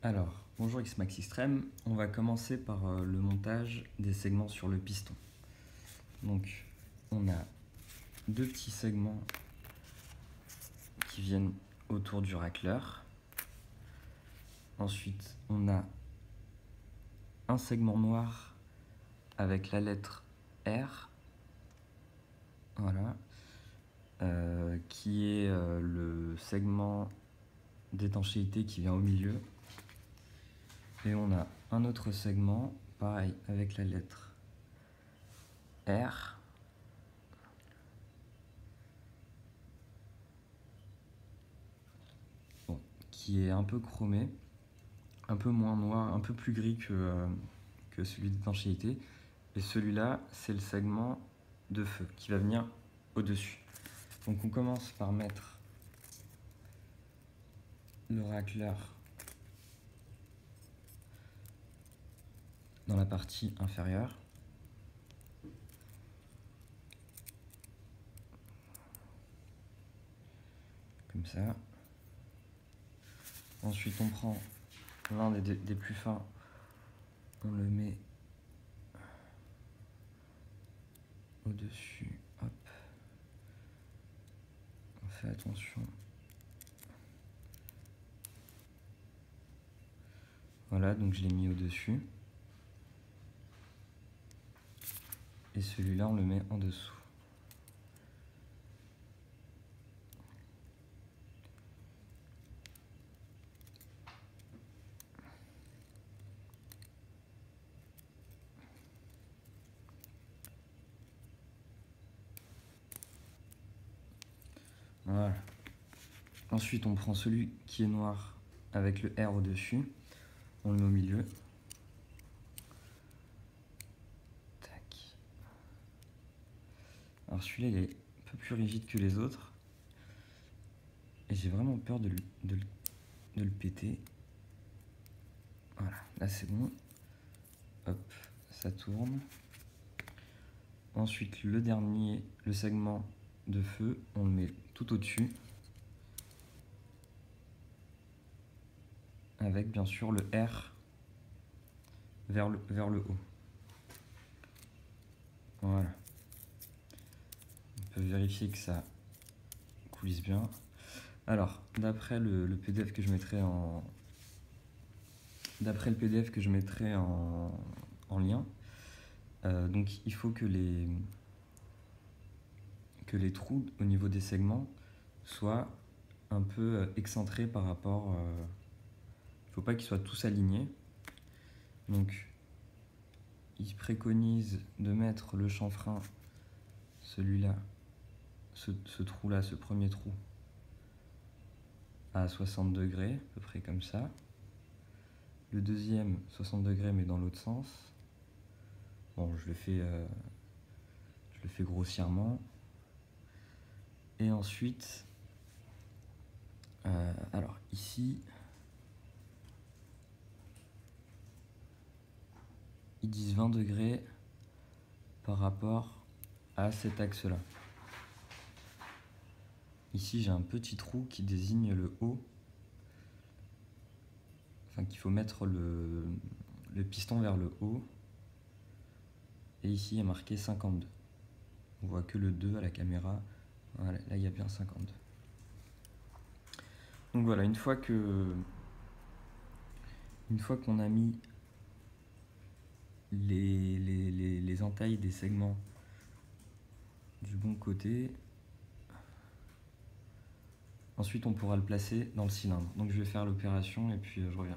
Alors, bonjour Xmax Extreme, on va commencer par le montage des segments sur le piston. Donc, on a deux petits segments qui viennent autour du racleur. Ensuite, on a un segment noir avec la lettre R, voilà, qui est le segment d'étanchéité qui vient au milieu. Et on a un autre segment, pareil, avec la lettre R. Bon, qui est un peu chromé, un peu moins noir, un peu plus gris que celui d'étanchéité. Et celui-là, c'est le segment de feu qui va venir au-dessus. Donc on commence par mettre le racleur dans la partie inférieure. Comme ça. Ensuite on prend l'un des plus fins, on le met au-dessus, hop. On fait attention. Voilà, donc je l'ai mis au-dessus. Et celui-là, on le met en dessous. Voilà. Ensuite, on prend celui qui est noir avec le R au-dessus. On le met au milieu. Tac. Alors celui-là, il est un peu plus rigide que les autres. Et j'ai vraiment peur de le péter. Voilà, là c'est bon. Hop, ça tourne. Ensuite, le dernier, le segment de feu, on le met tout au-dessus. Avec bien sûr le R vers le haut. Voilà. On peut vérifier que ça coulisse bien. Alors, d'après le PDF que je mettrai en lien, donc il faut que les trous au niveau des segments soient un peu excentrés par rapport. Il ne faut pas qu'ils soient tous alignés. Donc, il préconise de mettre le chanfrein, celui-là, ce trou-là, ce premier trou, à 60 degrés, à peu près comme ça. Le deuxième, 60 degrés, mais dans l'autre sens. Bon, je le fais grossièrement. Et ensuite, alors ici, ils disent 20 degrés par rapport à cet axe-là. Ici, j'ai un petit trou qui désigne le haut. Enfin, qu'il faut mettre le piston vers le haut. Et ici, il y a marqué 52. On voit que le 2 à la caméra. Voilà, là, il y a bien 52. Donc voilà, une fois qu'on a mis les entailles des segments du bon côté, ensuite on pourra le placer dans le cylindre. Donc je vais faire l'opération et puis je reviens.